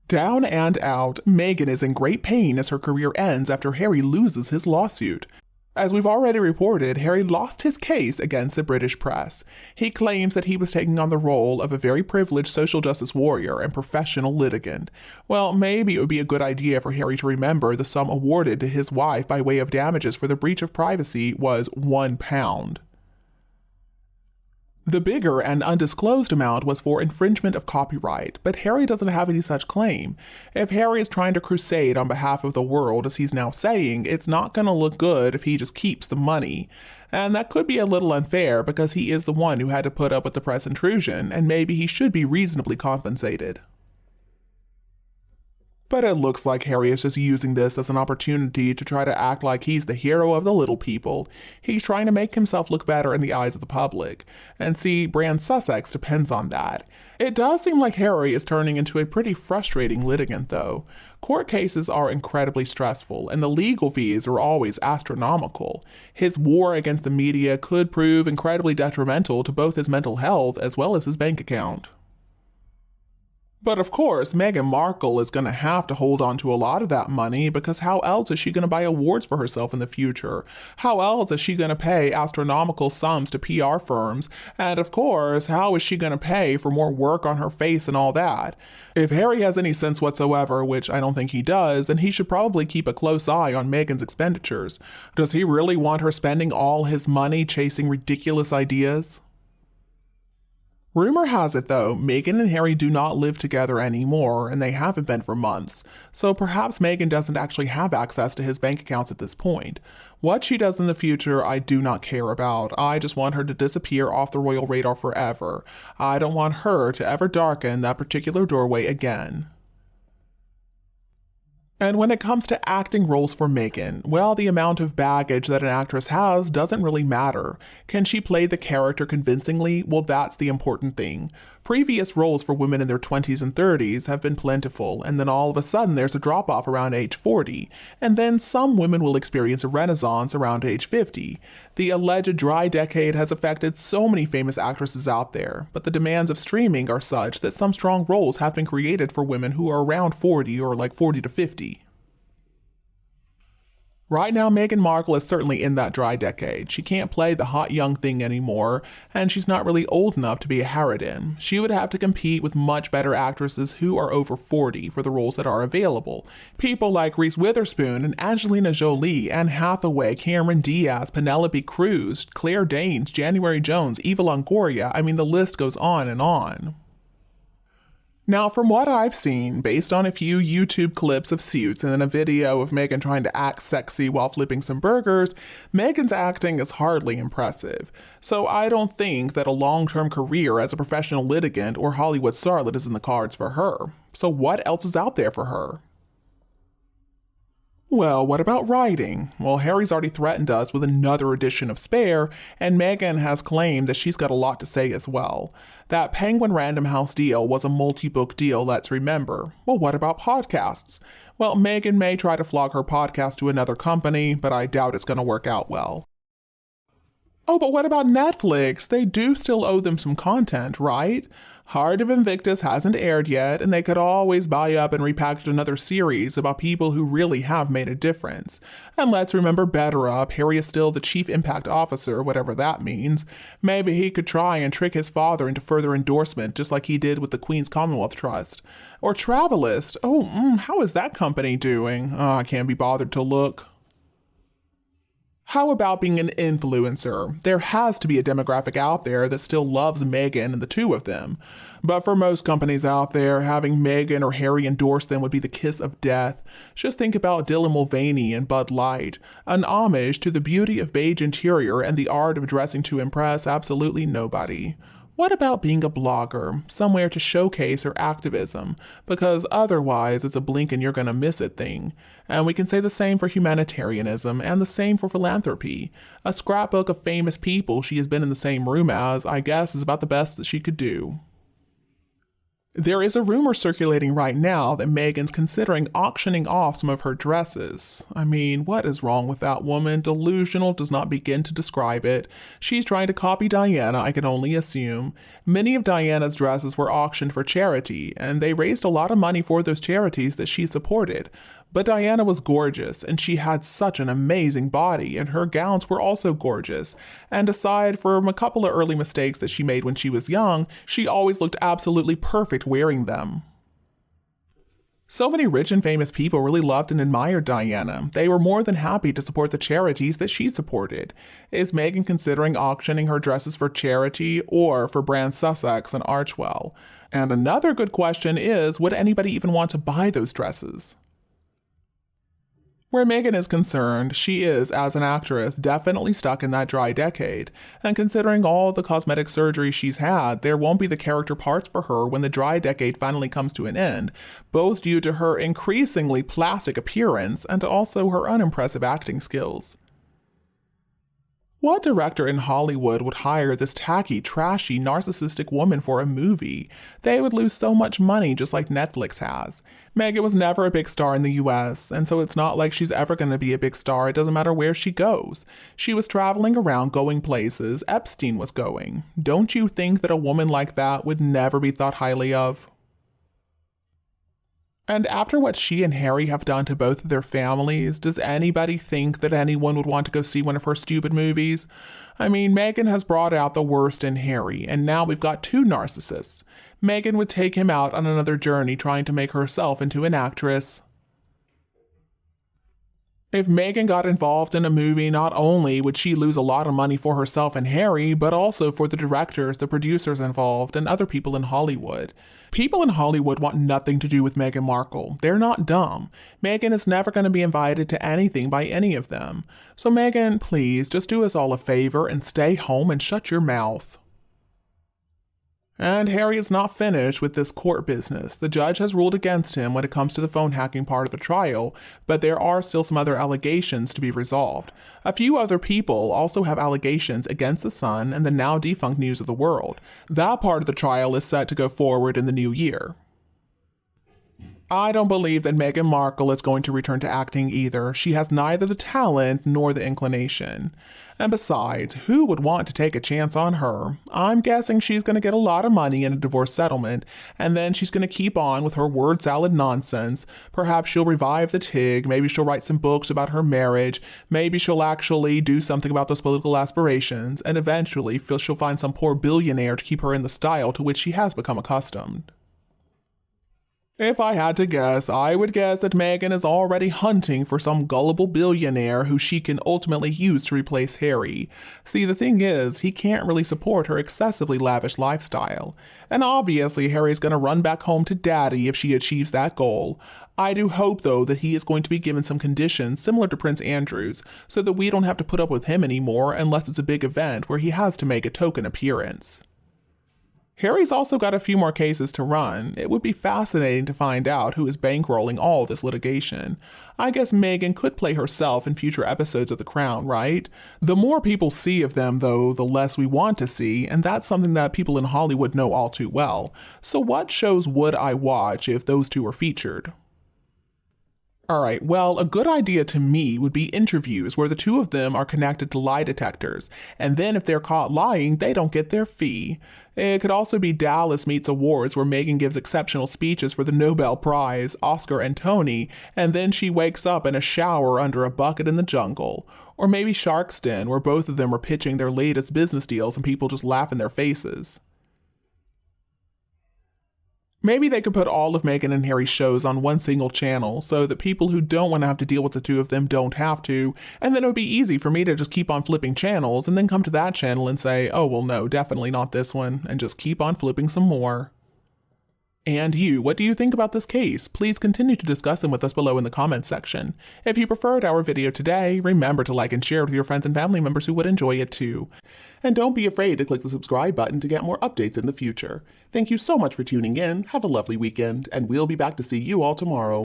Down and out, Meghan is in great pain as her career ends after Harry loses his lawsuit. As we've already reported, Harry lost his case against the British press. He claims that he was taking on the role of a very privileged social justice warrior and professional litigant. Well, maybe it would be a good idea for Harry to remember the sum awarded to his wife by way of damages for the breach of privacy was £1. The bigger and undisclosed amount was for infringement of copyright, but Harry doesn't have any such claim. If Harry is trying to crusade on behalf of the world, as he's now saying, it's not going to look good if he just keeps the money. And that could be a little unfair because he is the one who had to put up with the press intrusion, and maybe he should be reasonably compensated. But it looks like Harry is just using this as an opportunity to try to act like he's the hero of the little people. He's trying to make himself look better in the eyes of the public. And see, Brand Sussex depends on that. It does seem like Harry is turning into a pretty frustrating litigant, though. Court cases are incredibly stressful, and the legal fees are always astronomical. His war against the media could prove incredibly detrimental to both his mental health as well as his bank account. But of course, Meghan Markle is going to have to hold on to a lot of that money because how else is she going to buy awards for herself in the future? How else is she going to pay astronomical sums to PR firms? And of course, how is she going to pay for more work on her face and all that? If Harry has any sense whatsoever, which I don't think he does, then he should probably keep a close eye on Meghan's expenditures. Does he really want her spending all his money chasing ridiculous ideas? Rumor has it, though, Meghan and Harry do not live together anymore, and they haven't been for months, so perhaps Meghan doesn't actually have access to his bank accounts at this point. What she does in the future, I do not care about. I just want her to disappear off the royal radar forever. I don't want her to ever darken that particular doorway again. And when it comes to acting roles for Meghan, well, the amount of baggage that an actress has doesn't really matter. Can she play the character convincingly? Well, that's the important thing. Previous roles for women in their 20s and 30s have been plentiful, and then all of a sudden there's a drop-off around age 40, and then some women will experience a renaissance around age 50. The alleged dry decade has affected so many famous actresses out there, but the demands of streaming are such that some strong roles have been created for women who are around 40 or like 40 to 50. Right now, Meghan Markle is certainly in that dry decade. She can't play the hot young thing anymore, and she's not really old enough to be a harridan. She would have to compete with much better actresses who are over 40 for the roles that are available. People like Reese Witherspoon and Angelina Jolie, Anne Hathaway, Cameron Diaz, Penelope Cruz, Claire Danes, January Jones, Eva Longoria. I mean, the list goes on and on. Now, from what I've seen, based on a few YouTube clips of Suits and then a video of Meghan trying to act sexy while flipping some burgers, Meghan's acting is hardly impressive. So I don't think that a long-term career as a professional litigant or Hollywood starlet is in the cards for her. So what else is out there for her? Well, what about writing? Well, Harry's already threatened us with another edition of Spare, and Meghan has claimed that she's got a lot to say as well. That Penguin Random House deal was a multi-book deal, let's remember. Well, what about podcasts? Well, Meghan may try to flog her podcast to another company, but I doubt it's going to work out well. Oh, but what about Netflix? They do still owe them some content, right? Heart of Invictus hasn't aired yet, and they could always buy up and repackage another series about people who really have made a difference. And let's remember Better Up, Harry is still the Chief Impact Officer, whatever that means. Maybe he could try and trick his father into further endorsement, just like he did with the Queen's Commonwealth Trust. Or Travelist. How is that company doing? Oh, I can't be bothered to look. How about being an influencer? There has to be a demographic out there that still loves Meghan and the two of them. But for most companies out there, having Meghan or Harry endorse them would be the kiss of death. Just think about Dylan Mulvaney and Bud Light. An homage to the beauty of beige interior and the art of dressing to impress absolutely nobody. What about being a blogger, somewhere to showcase her activism, because otherwise it's a blink and you're gonna miss it thing. And we can say the same for humanitarianism and the same for philanthropy. A scrapbook of famous people she has been in the same room as, I guess, is about the best that she could do. There is a rumor circulating right now that Meghan's considering auctioning off some of her dresses. I mean, what is wrong with that woman? Delusional does not begin to describe it. She's trying to copy Diana, I can only assume. Many of Diana's dresses were auctioned for charity, and they raised a lot of money for those charities that she supported. But Diana was gorgeous, and she had such an amazing body, and her gowns were also gorgeous. And aside from a couple of early mistakes that she made when she was young, she always looked absolutely perfect wearing them. So many rich and famous people really loved and admired Diana. They were more than happy to support the charities that she supported. Is Meghan considering auctioning her dresses for charity or for brands Sussex and Archewell? And another good question is, would anybody even want to buy those dresses? Where Meghan is concerned, she is, as an actress, definitely stuck in that dry decade, and considering all the cosmetic surgery she's had, there won't be the character parts for her when the dry decade finally comes to an end, both due to her increasingly plastic appearance and also her unimpressive acting skills. What director in Hollywood would hire this tacky, trashy, narcissistic woman for a movie? They would lose so much money just like Netflix has. Meghan was never a big star in the US, and so it's not like she's ever going to be a big star. It doesn't matter where she goes. She was traveling around, going places Epstein was going. Don't you think that a woman like that would never be thought highly of? And after what she and Harry have done to both of their families, does anybody think that anyone would want to go see one of her stupid movies? I mean, Meghan has brought out the worst in Harry, and now we've got two narcissists. Meghan would take him out on another journey trying to make herself into an actress. If Meghan got involved in a movie, not only would she lose a lot of money for herself and Harry, but also for the directors, the producers involved, and other people in Hollywood. People in Hollywood want nothing to do with Meghan Markle. They're not dumb. Meghan is never going to be invited to anything by any of them. So Meghan, please, just do us all a favor and stay home and shut your mouth. And Harry is not finished with this court business. The judge has ruled against him when it comes to the phone hacking part of the trial, but there are still some other allegations to be resolved. A few other people also have allegations against the Sun and the now defunct News of the World. That part of the trial is set to go forward in the new year. I don't believe that Meghan Markle is going to return to acting either. She has neither the talent nor the inclination. And besides, who would want to take a chance on her? I'm guessing she's going to get a lot of money in a divorce settlement, and then she's going to keep on with her word salad nonsense. Perhaps she'll revive the Tig, maybe she'll write some books about her marriage, maybe she'll actually do something about those political aspirations, and eventually she'll find some poor billionaire to keep her in the style to which she has become accustomed. If I had to guess, I would guess that Meghan is already hunting for some gullible billionaire who she can ultimately use to replace Harry. See, the thing is, he can't really support her excessively lavish lifestyle. And obviously, Harry's going to run back home to Daddy if she achieves that goal. I do hope, though, that he is going to be given some conditions similar to Prince Andrew's, so that we don't have to put up with him anymore unless it's a big event where he has to make a token appearance. Harry's also got a few more cases to run. It would be fascinating to find out who is bankrolling all this litigation. I guess Meghan could play herself in future episodes of The Crown, right? The more people see of them, though, the less we want to see, and that's something that people in Hollywood know all too well. So what shows would I watch if those two were featured? Alright, well, a good idea to me would be interviews where the two of them are connected to lie detectors, and then if they're caught lying, they don't get their fee. It could also be Dallas Meets Awards where Meghan gives exceptional speeches for the Nobel Prize, Oscar, and Tony, and then she wakes up in a shower under a bucket in the jungle. Or maybe Shark's Den, where both of them are pitching their latest business deals and people just laugh in their faces. Maybe they could put all of Meghan and Harry's shows on one single channel so that people who don't want to have to deal with the two of them don't have to, and then it would be easy for me to just keep on flipping channels and then come to that channel and say, oh well no, definitely not this one, and just keep on flipping some more. And you, what do you think about this case? Please continue to discuss them with us below in the comments section. If you preferred our video today, remember to like and share it with your friends and family members who would enjoy it too. And don't be afraid to click the subscribe button to get more updates in the future. Thank you so much for tuning in, have a lovely weekend, and we'll be back to see you all tomorrow.